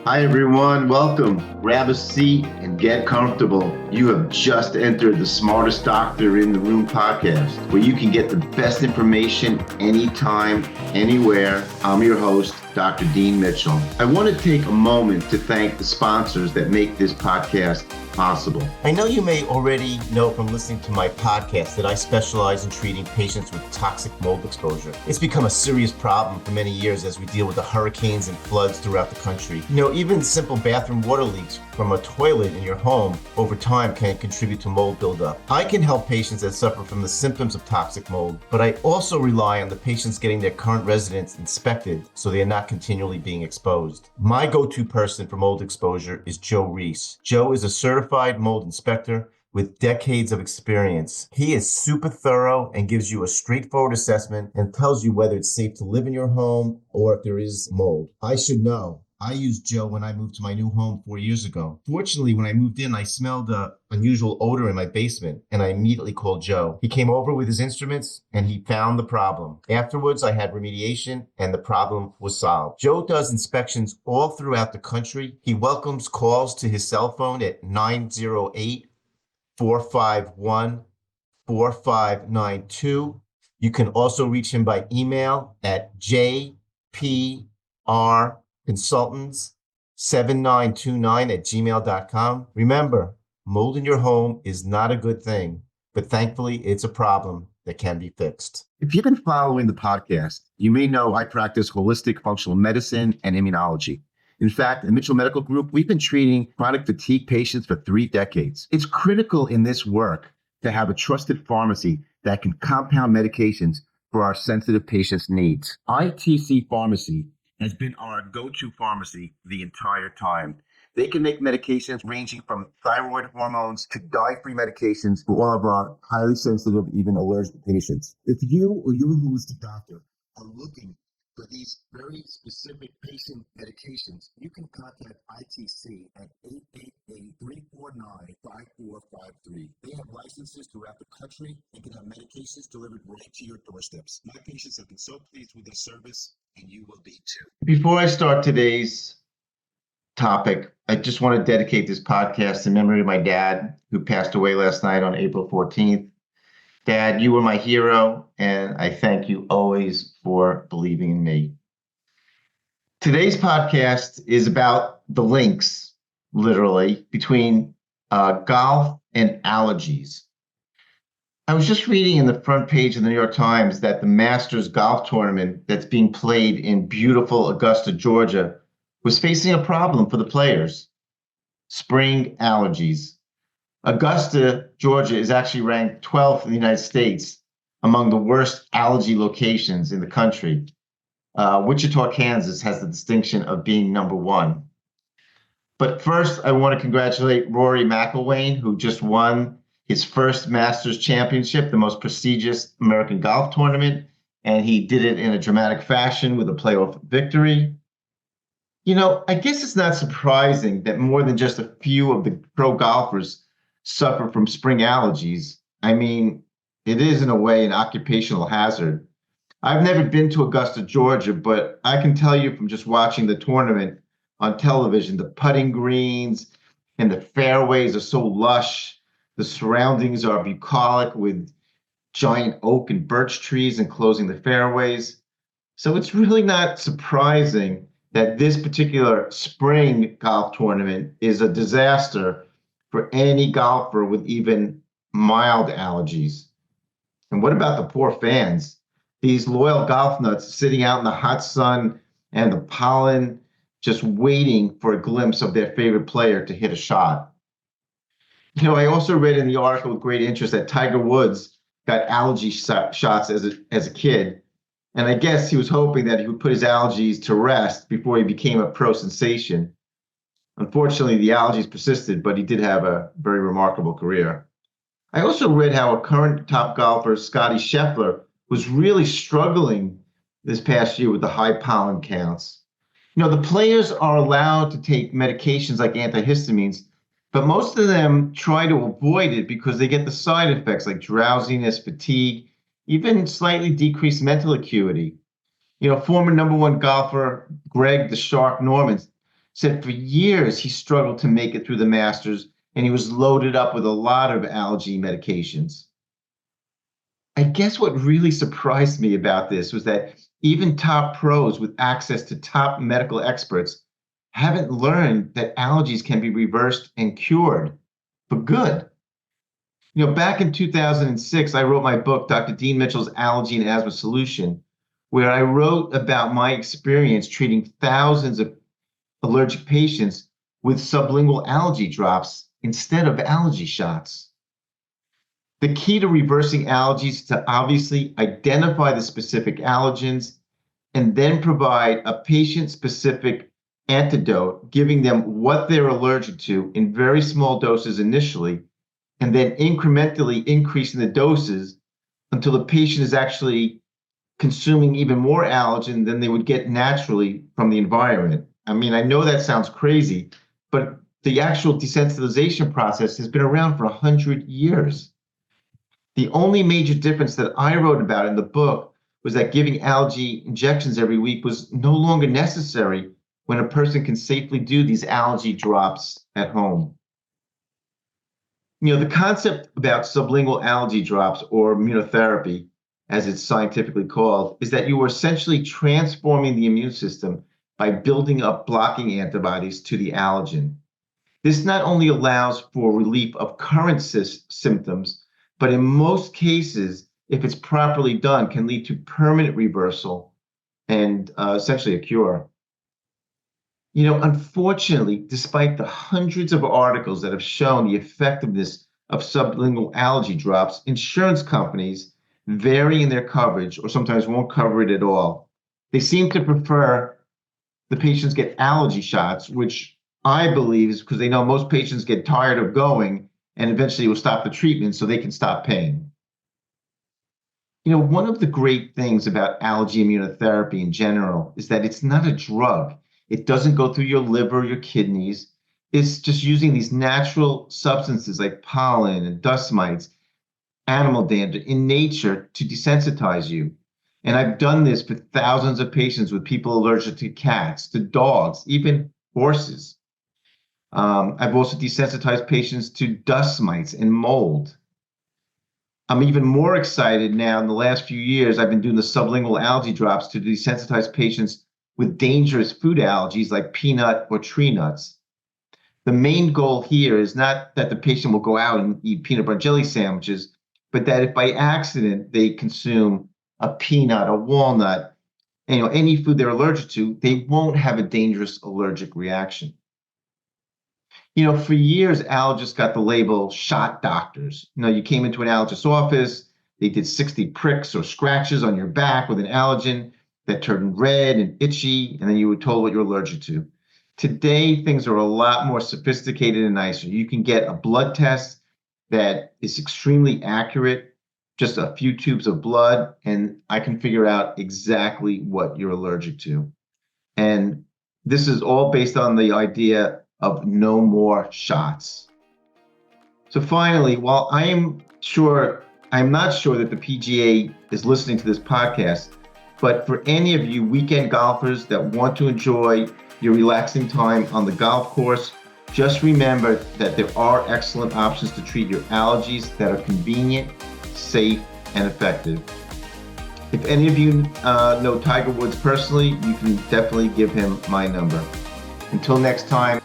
Hi, everyone. Welcome. Grab a seat and get comfortable. You have just entered the Smartest Doctor in the Room podcast, where you can get the best information anytime, anywhere. I'm your host, Dr. Dean Mitchell. I want to take a moment to thank the sponsors that make this podcast possible. I know you may already know from listening to my podcast that I specialize in treating patients with toxic mold exposure. It's become a serious problem for many years as we deal with the hurricanes and floods throughout the country. Even simple bathroom water leaks from a toilet in your home over time can contribute to mold buildup. I can help patients that suffer from the symptoms of toxic mold, but I also rely on the patients getting their current residence inspected so they are not continually being exposed. My go-to person for mold exposure is Joe Reese. Joe is a certified mold inspector with decades of experience. He is super thorough and gives you a straightforward assessment and tells you whether it's safe to live in your home or if there is mold. I should know. I used Joe when I moved to my new home 4 years ago. Fortunately, when I moved in, I smelled an unusual odor in my basement, and I immediately called Joe. He came over with his instruments, and he found the problem. Afterwards, I had remediation, and the problem was solved. Joe does inspections all throughout the country. He welcomes calls to his cell phone at 908-451-4592. You can also reach him by email at jprconsultants7929@gmail.com. Remember, mold in your home is not a good thing, but thankfully it's a problem that can be fixed. If you've been following the podcast, you may know I practice holistic functional medicine and immunology. In fact, at Mitchell Medical Group, we've been treating chronic fatigue patients for 3 decades. It's critical in this work to have a trusted pharmacy that can compound medications for our sensitive patients' needs. ITC Pharmacy has been our go-to pharmacy the entire time. They can make medications ranging from thyroid hormones to dye-free medications for all of our highly sensitive, even allergic patients. If you or your holistic doctor are looking for these very specific patient medications, you can contact ITC at 888-349-5453. They have licenses throughout the country and can have medications delivered right to your doorsteps. My patients have been so pleased with their service, and you will be too. Before I start today's topic, I just want to dedicate this podcast in memory of my dad, who passed away last night on April 14th. Dad, you were my hero, and I thank you always for believing in me. Today's podcast is about the links, literally, between golf and allergies. I was just reading in the front page of the New York Times that the Masters golf tournament that's being played in beautiful Augusta, Georgia, was facing a problem for the players: spring allergies. Augusta, Georgia is actually ranked 12th in the United States among the worst allergy locations in the country. Wichita, Kansas has the distinction of being number 1. But first, I want to congratulate Rory McIlroy, who just won his first Masters championship, the most prestigious American golf tournament, and he did it in a dramatic fashion with a playoff victory. I guess it's not surprising that more than just a few of the pro golfers suffer from spring allergies. I mean, it is in a way an occupational hazard. I've never been to Augusta, Georgia, but I can tell you from just watching the tournament on television, the putting greens and the fairways are so lush. The surroundings are bucolic with giant oak and birch trees enclosing the fairways. So it's really not surprising that this particular spring golf tournament is a disaster for any golfer with even mild allergies. And what about the poor fans? These loyal golf nuts sitting out in the hot sun and the pollen, just waiting for a glimpse of their favorite player to hit a shot. I also read in the article with great interest that Tiger Woods got allergy shots as a kid. And I guess he was hoping that he would put his allergies to rest before he became a pro sensation. Unfortunately, the allergies persisted, but he did have a very remarkable career. I also read how a current top golfer, Scotty Scheffler, was really struggling this past year with the high pollen counts. The players are allowed to take medications like antihistamines, but most of them try to avoid it because they get the side effects like drowsiness, fatigue, even slightly decreased mental acuity. Former number 1 golfer Greg the Shark Norman said for years he struggled to make it through the Masters, and he was loaded up with a lot of allergy medications. I guess what really surprised me about this was that even top pros with access to top medical experts haven't learned that allergies can be reversed and cured for good. Back in 2006, I wrote my book, Dr. Dean Mitchell's Allergy and Asthma Solution, where I wrote about my experience treating thousands of allergic patients with sublingual allergy drops instead of allergy shots. The key to reversing allergies is to obviously identify the specific allergens and then provide a patient-specific antidote, giving them what they're allergic to in very small doses initially, and then incrementally increasing the doses until the patient is actually consuming even more allergen than they would get naturally from the environment. I mean, I know that sounds crazy, but the actual desensitization process has been around for 100 years. The only major difference that I wrote about in the book was that giving allergy injections every week was no longer necessary when a person can safely do these allergy drops at home. The concept about sublingual allergy drops, or immunotherapy, as it's scientifically called, is that you are essentially transforming the immune system by building up blocking antibodies to the allergen. This not only allows for relief of current symptoms, but in most cases, if it's properly done, can lead to permanent reversal and essentially a cure. Unfortunately, despite the hundreds of articles that have shown the effectiveness of sublingual allergy drops, insurance companies vary in their coverage or sometimes won't cover it at all. They seem to prefer the patients get allergy shots, which I believe is because they know most patients get tired of going and eventually will stop the treatment so they can stop paying. One of the great things about allergy immunotherapy in general is that it's not a drug. It doesn't go through your liver, your kidneys. It's just using these natural substances like pollen and dust mites, animal dander in nature to desensitize you. And I've done this for thousands of patients with people allergic to cats, to dogs, even horses. I've also desensitized patients to dust mites and mold. I'm even more excited now in the last few years. I've been doing the sublingual allergy drops to desensitize patients with dangerous food allergies like peanut or tree nuts. The main goal here is not that the patient will go out and eat peanut butter jelly sandwiches, but that if by accident they consume a peanut, a walnut, any food they're allergic to, they won't have a dangerous allergic reaction. For years, allergists got the label shot doctors. You came into an allergist's office, they did 60 pricks or scratches on your back with an allergen that turned red and itchy, and then you were told what you're allergic to. Today, things are a lot more sophisticated and nicer. You can get a blood test that is extremely accurate, just a few tubes of blood, and I can figure out exactly what you're allergic to. And this is all based on the idea of no more shots. So finally, while I'm not sure that the PGA is listening to this podcast, but for any of you weekend golfers that want to enjoy your relaxing time on the golf course, just remember that there are excellent options to treat your allergies that are convenient, safe, and effective. If any of you know Tiger Woods personally, you can definitely give him my number. Until next time.